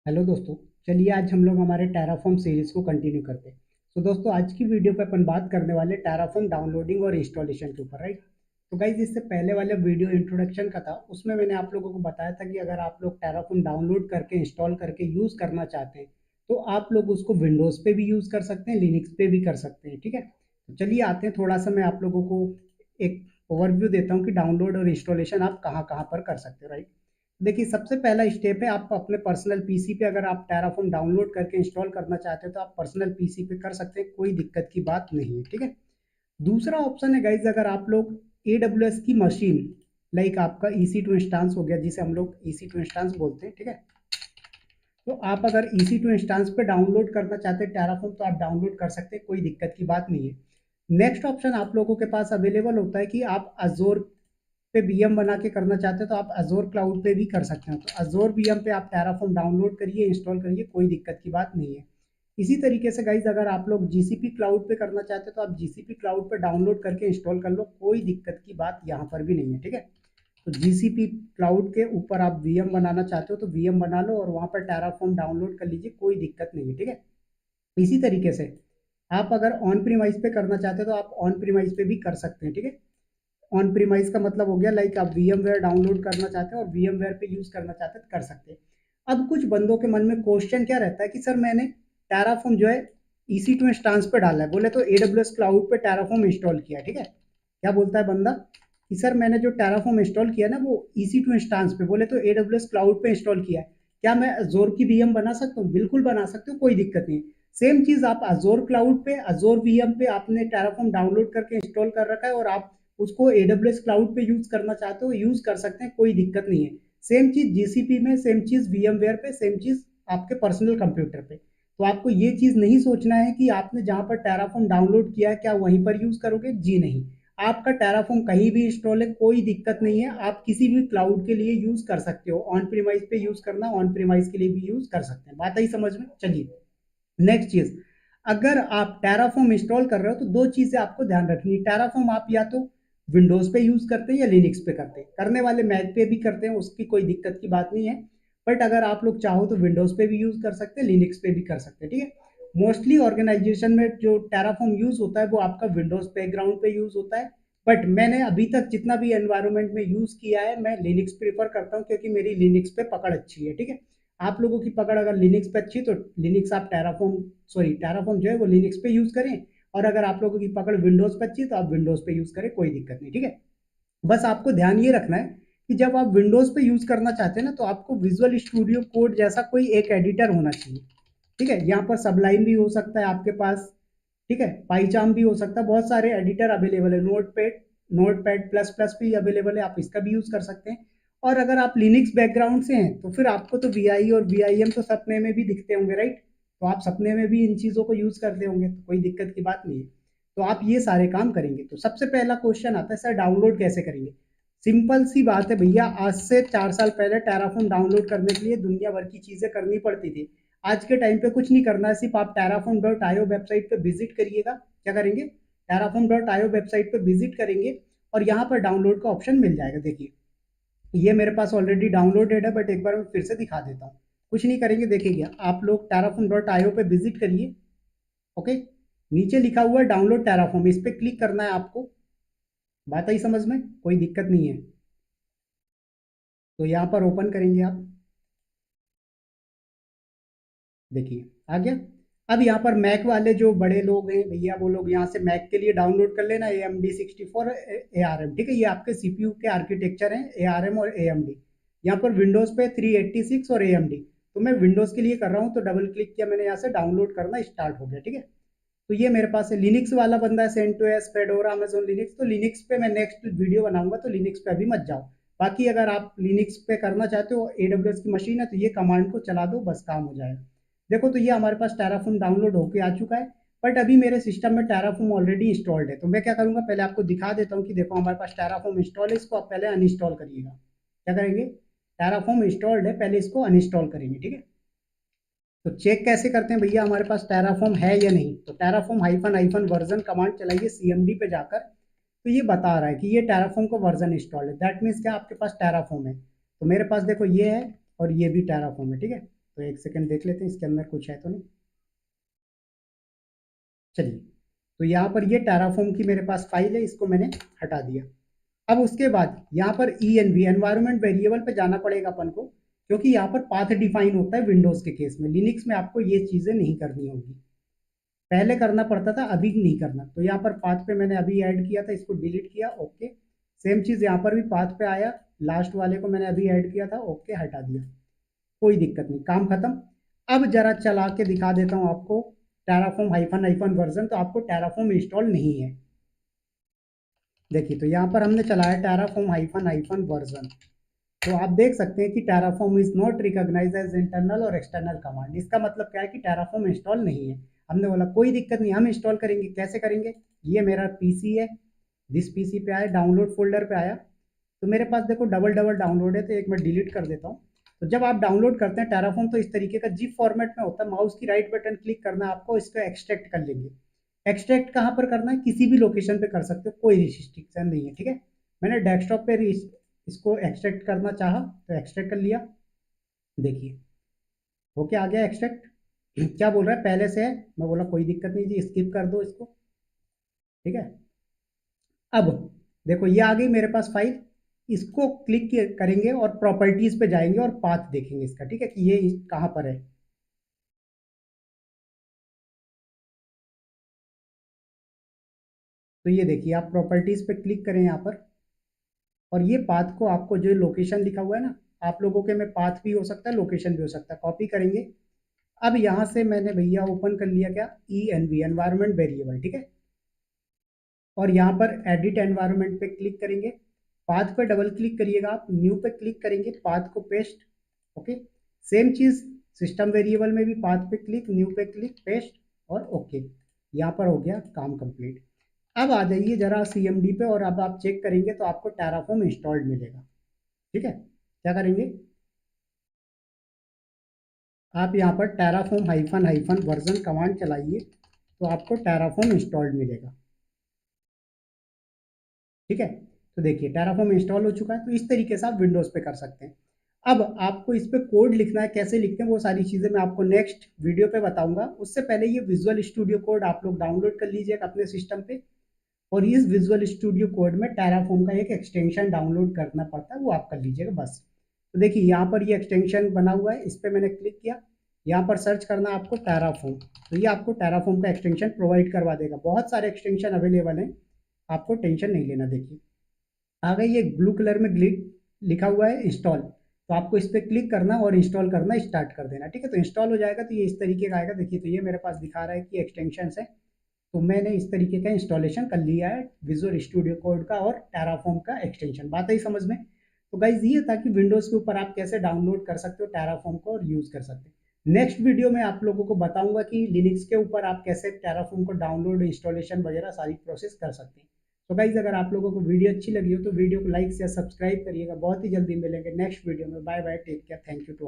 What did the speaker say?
Hello दोस्तों। चलिए आज हम लोग हमारे टेराफॉर्म सीरीज को कंटिन्यू करते हैं। तो दोस्तों आज की वीडियो पे अपन बात करने वाले टेराफॉर्म डाउनलोडिंग और इंस्टॉलेशन के ऊपर, राइट। तो गाइज इससे पहले वाले वीडियो इंट्रोडक्शन का था, उसमें मैंने आप लोगों को बताया था कि अगर आप लोग टेराफॉर्म डाउनलोड करके इंस्टॉल करके यूज़ करना चाहते हैं तो आप लोग उसको विंडोज़ पे भी यूज़ कर सकते हैं, लिनक्स पे भी कर सकते हैं, ठीक है। तो चलिए आते हैं, थोड़ा सा मैं आप लोगों को एक ओवरव्यू देता हूँ कि डाउनलोड और इंस्टॉलेशन आप कहाँ कहाँ पर कर सकते हो, राइट। देखिए सबसे पहला स्टेप है, आप अपने पर्सनल पीसी पे अगर आप टेराफॉर्म डाउनलोड करके इंस्टॉल करना चाहते हो तो आप पर्सनल पीसी पे कर सकते हैं, कोई दिक्कत की बात नहीं है, ठीक है। दूसरा ऑप्शन है गाइज, अगर आप लोग AWS की मशीन, लाइक आपका EC2 इंस्टांस हो गया जिसे हम लोग EC2 इंस्टांस बोलते हैं, ठीक है। तो आप अगर EC2 इंस्टांस पे डाउनलोड करना चाहते हैं टेराफॉर्म तो आप डाउनलोड कर सकते हैं, कोई दिक्कत की बात नहीं है। नेक्स्ट ऑप्शन आप लोगों के पास अवेलेबल होता है कि आप अजोर पे VM बना के करना चाहते हैं तो आप अजोर क्लाउड पे भी कर सकते हैं। तो अजोर VM पे आप टेराफॉर्म डाउनलोड करिए, इंस्टॉल करिए, कोई दिक्कत की बात नहीं है। इसी तरीके से गाइज अगर आप लोग GCP क्लाउड पे करना चाहते हैं तो आप GCP क्लाउड पे डाउनलोड करके इंस्टॉल कर लो, कोई दिक्कत की बात यहाँ पर भी नहीं है, ठीक है। तो GCP क्लाउड के ऊपर आप VM बनाना चाहते हो तो VM बना लो और वहाँ पर टेराफॉर्म डाउनलोड कर लीजिए, कोई दिक्कत नहीं है, ठीक है। इसी तरीके से आप अगर ऑन प्रीमाइज पे करना चाहते हो तो आप ऑन प्रीमाइज पे भी कर सकते हैं, ठीक है। ऑन प्रीमाइज का मतलब हो गया लाइक आप VMware डाउनलोड करना चाहते हैं और VMware पे यूज करना चाहते हैं तो कर सकते हैं। अब कुछ बंदों के मन में क्वेश्चन क्या रहता है कि सर मैंने टेराफॉर्म जो है EC2 इंस्टांस पे डाला है, बोले तो AWS क्लाउड पे टेराफॉर्म इंस्टॉल किया, ठीक है। क्या बोलता है बंदा कि सर मैंने जो टेराफॉर्म इंस्टॉल किया ना वो EC2 इंस्टांस पे, बोले तो AWS क्लाउड पे इंस्टॉल किया है, क्या मैं अजोर की VM बना सकता हूँ? बिल्कुल बना सकते हो, कोई दिक्कत नहीं। सेम चीज आप अजोर क्लाउड पे, अजोर VM पे आपने टेराफॉर्म डाउनलोड करके इंस्टॉल कर रखा है और आप उसको AWS क्लाउड पे यूज करना चाहते हो, यूज कर सकते हैं, कोई दिक्कत नहीं है। सेम चीज GCP में, सेम चीज VMware पे, सेम चीज आपके पर्सनल कंप्यूटर पे। तो आपको ये चीज नहीं सोचना है कि आपने जहां पर टेराफॉर्म डाउनलोड किया है क्या वहीं पर यूज करोगे, जी नहीं। आपका टेराफॉर्म कहीं भी इंस्टॉल है, कोई दिक्कत नहीं है, आप किसी भी क्लाउड के लिए यूज कर सकते हो। ऑन प्रीमाइज पे यूज करना, ऑन प्रीमाइज के लिए भी यूज कर सकते हैं, बात आई समझ में। चलिए नेक्स्ट चीज, अगर आप टेराफॉर्म इंस्टॉल कर रहे हो तो दो चीजें आपको ध्यान रखनी है। टेराफॉर्म आप या तो विंडोज पे यूज करते हैं या लिनक्स पे करते हैं, करने वाले मैक पे भी करते हैं, उसकी कोई दिक्कत की बात नहीं है। बट अगर आप लोग चाहो तो विंडोज पे भी यूज कर सकते हैं, लिनक्स पे भी कर सकते हैं, ठीक है। मोस्टली ऑर्गेनाइजेशन में जो टेराफॉर्म यूज होता है वो आपका विंडोज बैकग्राउंड पे यूज होता है। बट मैंने अभी तक जितना भी एनवायरमेंट में यूज किया है मैं लिनक्स प्रीफर करता हूँ क्योंकि मेरी लिनक्स पे पकड़ अच्छी है, ठीक है। आप लोगों की पकड़ अगर लिनक्स पे अच्छी तो लिनक्स आप टेराफॉर्म, सॉरी टेराफॉर्म जो है वो लिनक्स पे यूज करें, और अगर आप लोगों की पकड़ विंडोज पे अच्छी तो आप विंडोज पे यूज करें, कोई दिक्कत नहीं, ठीक है। बस आपको ध्यान ये रखना है कि जब आप विंडोज पे यूज करना चाहते हैं ना तो आपको विजुअल स्टूडियो कोड जैसा कोई एक एडिटर होना चाहिए, ठीक है। यहाँ पर सबलाइन भी हो सकता है आपके पास, ठीक है, पाईचाम भी हो सकता है, बहुत सारे एडिटर अवेलेबल है। नोटपैड प्लस प्लस भी अवेलेबल है, आप इसका भी यूज कर सकते हैं। और अगर आप लिनक्स बैकग्राउंड से हैं तो फिर आपको तो VI और VIM तो सपने में भी दिखते होंगे, राइट। तो आप सपने में भी इन चीजों को यूज करते होंगे, तो कोई दिक्कत की बात नहीं है। तो आप ये सारे काम करेंगे तो सबसे पहला क्वेश्चन आता है सर डाउनलोड कैसे करेंगे। सिंपल सी बात है भैया, आज से 4 साल पहले टेराफॉर्म डाउनलोड करने के लिए दुनिया भर की चीजें करनी पड़ती थी। आज के टाइम पे कुछ नहीं करना है, सिर्फ आप terraform.io वेबसाइट पे विजिट करिएगा। क्या करेंगे, terraform.io वेबसाइट पे विजिट करेंगे और यहाँ पर डाउनलोड का ऑप्शन मिल जाएगा। देखिए ये मेरे पास ऑलरेडी डाउनलोडेड है, बट एक बार मैं फिर से दिखा देता हूँ। कुछ नहीं करेंगे, देखिए आप लोग terraform.io पे विजिट करिए, ओके। नीचे लिखा हुआ है डाउनलोड टेराफॉर्म, इस पे क्लिक करना है आपको। बात आई समझ में, कोई दिक्कत नहीं है। तो यहाँ पर ओपन करेंगे आप, देखिए आ गया। अब यहाँ पर मैक वाले जो बड़े लोग हैं भैया, वो लोग यहाँ से मैक के लिए डाउनलोड कर लेना AMD 64 ARM, ठीक है। ये आपके CPU के आर्किटेक्चर हैं, ARM और AMD। यहाँ पर विंडोज पे 386 और AMD। तो मैं विंडोज के लिए कर रहा हूँ तो डबल क्लिक किया मैंने, यहाँ से डाउनलोड करना स्टार्ट हो गया, ठीक है। तो ये मेरे पास है। लिनक्स वाला बंदा है, CentOS, फेडोरा, अमेजोन लिनक्स, तो लिनक्स पे मैं नेक्स्ट वीडियो बनाऊंगा, तो लिनक्स पे अभी मत जाओ। बाकी अगर आप लिनक्स पे करना चाहते हो, AWS की मशीन है, तो ये कमांड को चला दो, बस काम हो जाएगा। देखो तो ये हमारे पास टेराफॉर्म डाउनलोड होके आ चुका है। बट अभी मेरे सिस्टम में टेराफॉर्म ऑलरेडी इंस्टॉल्ड है, तो मैं क्या करूंगा, पहले आपको दिखा देता हूँ कि देखो हमारे पास टेराफॉर्म इंस्टॉल है, इसको आप पहले अनइंस्टॉल करिएगा। क्या करेंगे, टेराफॉर्म इंस्टॉल्ड है, पहले इसको अनइंस्टॉल करेंगे, ठीक है। तो चेक कैसे करते हैं भैया हमारे पास टेराफॉर्म है या नहीं, तो Terraform hyphen hyphen version command चलाइए CMD पे जाकर, तो ये बता रहा है कि ये टेराफॉर्म का वर्जन इंस्टॉल है। दैट मीन्स क्या आपके पास टेराफॉर्म है। तो मेरे पास देखो ये है और ये भी टेराफॉर्म है, ठीक है। तो एक सेकंड देख लेते हैं इसके अंदर कुछ है तो नहीं। चलिए, तो यहाँ पर ये टेराफॉर्म की मेरे पास फाइल है, इसको मैंने हटा दिया। अब उसके बाद यहाँ पर ENV एनवायरनमेंट वेरिएबल पे जाना पड़ेगा अपन को, क्योंकि यहाँ पर पाथ डिफाइन होता है विंडोज के केस में। लिनक्स में आपको ये चीज़ें नहीं करनी होगी, पहले करना पड़ता था, अभी नहीं करना। तो यहाँ पर पाथ पे मैंने अभी ऐड किया था, इसको डिलीट किया, ओके। सेम चीज़ यहाँ पर भी पाथ पे आया, लास्ट वाले को मैंने अभी ऐड किया था, ओके, हटा दिया, कोई दिक्कत नहीं, काम खत्म। अब जरा चला के दिखा देता हूँ आपको टेराफॉर्म हाइफन हाइफन वर्जन, तो आपको टेराफॉर्म इंस्टॉल नहीं है। देखिए, तो यहाँ पर हमने चलाया टेराफॉर्म हाइफन हाइफन वर्जन, तो आप देख सकते हैं कि Terraform is not recognize as internal और एक्सटर्नल कमांड। इसका मतलब क्या है कि टेराफॉर्म इंस्टॉल नहीं है। हमने बोला कोई दिक्कत नहीं, हम इंस्टॉल करेंगे। कैसे करेंगे? ये मेरा पीसी है, दिस पीसी पे आया, डाउनलोड फोल्डर पे आया, तो मेरे पास देखो डबल डबल डाउनलोड है, तो एक मैं डिलीट कर देता हूँ। तो जब आप डाउनलोड करते हैं टेराफॉर्म, तो इस तरीके का जिप फॉर्मेट में होता है। माउस की राइट बटन क्लिक करना है आपको, इसको एक्सट्रैक्ट कर लेंगे। एक्सट्रैक्ट कहाँ पर करना है? किसी भी लोकेशन पे कर सकते हो, कोई रिस्ट्रिक्शन नहीं है, ठीक है। मैंने डेस्कटॉप पे इसको एक्सट्रैक्ट करना चाहा तो एक्सट्रैक्ट कर लिया। देखिए, ओके, आ गया एक्सट्रैक्ट। क्या बोल रहा है? पहले से है। मैं बोला कोई दिक्कत नहीं जी, स्किप कर दो इसको, ठीक है। अब देखो, ये आ गई मेरे पास फाइल। इसको क्लिक करेंगे और प्रॉपर्टीज पे जाएंगे और पाथ देखेंगे इसका, ठीक है, कि ये कहाँ पर है। तो ये देखिए, आप प्रॉपर्टीज पे क्लिक करें यहाँ पर, और ये पाथ को आपको जो लोकेशन लिखा हुआ है ना, आप लोगों के में पाथ भी हो सकता है, लोकेशन भी हो सकता है, कॉपी करेंगे। अब यहाँ से मैंने भैया ओपन कर लिया क्या? ENV एनवायरनमेंट वेरिएबल, ठीक है। और यहाँ पर एडिट एनवायरनमेंट पे क्लिक करेंगे, पाथ पे डबल क्लिक करिएगा, आप न्यू पे क्लिक करेंगे, पाथ को पेस्ट, ओके। सेम चीज सिस्टम वेरिएबल में भी पाथ पे क्लिक, न्यू पे क्लिक, पेस्ट, और ओके। यहाँ पर हो गया काम कंप्लीट। अब आ जाइए जरा CMD पे, और अब आप चेक करेंगे तो आपको टेराफॉर्म इंस्टॉल्ड मिलेगा, ठीक है। क्या करेंगे? आप यहाँ पर Terraform hyphen hyphen version command चलाइए, तो आपको टेराफॉर्म इंस्टॉल्ड मिलेगा, ठीक है। तो देखिए, टेराफॉर्म इंस्टॉल हो चुका है। तो इस तरीके से आप विंडोज पे कर सकते हैं। अब आपको इस पे कोड लिखना है, कैसे लिखते हैं वो सारी चीज़ें मैं आपको नेक्स्ट वीडियो पे बताऊंगा। उससे पहले ये विजुअल स्टूडियो कोड आप लोग डाउनलोड कर लीजिएगा अपने सिस्टम पे, और इस विजुअल स्टूडियो कोड में टेराफॉर्म का एक एक्सटेंशन डाउनलोड करना पड़ता है, वो आप कर लीजिएगा बस। तो देखिए, यहाँ पर ये एक्सटेंशन बना हुआ है, इस पर मैंने क्लिक किया। यहाँ पर सर्च करना है आपको टेराफॉर्म, तो ये आपको टेराफॉर्म का एक्सटेंशन प्रोवाइड करवा देगा। बहुत सारे एक्सटेंशन अवेलेबल हैं, आपको टेंशन नहीं लेना। देखिए, आ गई ये ब्लू कलर में लिखा हुआ है इंस्टॉल, तो आपको इस पर क्लिक करना और इंस्टॉल करना स्टार्ट कर देना, ठीक है। तो इंस्टॉल हो जाएगा, तो ये इस तरीके का आएगा। देखिए, तो ये मेरे पास दिखा रहा है कि एक्सटेंशन है, तो मैंने इस तरीके का इंस्टॉलेशन कर लिया है विजुअल स्टूडियो कोड का और टेराफॉर्म का एक्सटेंशन। बात आई समझ में? तो गाइज, ये था कि विंडोज के ऊपर आप कैसे डाउनलोड कर सकते हो टेराफॉर्म को और यूज कर सकते हैं। नेक्स्ट वीडियो में आप लोगों को बताऊंगा कि लिनक्स के ऊपर आप कैसे टेराफॉर्म को डाउनलोड, इंस्टॉलेशन वगैरह सारी प्रोसेस कर सकते हैं। तो गाइज, अगर आप लोगों को वीडियो अच्छी लगी हो तो वीडियो को लाइक या सब्सक्राइब करिएगा। बहुत ही जल्दी मिलेंगे नेक्स्ट वीडियो में। Bye bye, take care, thank you to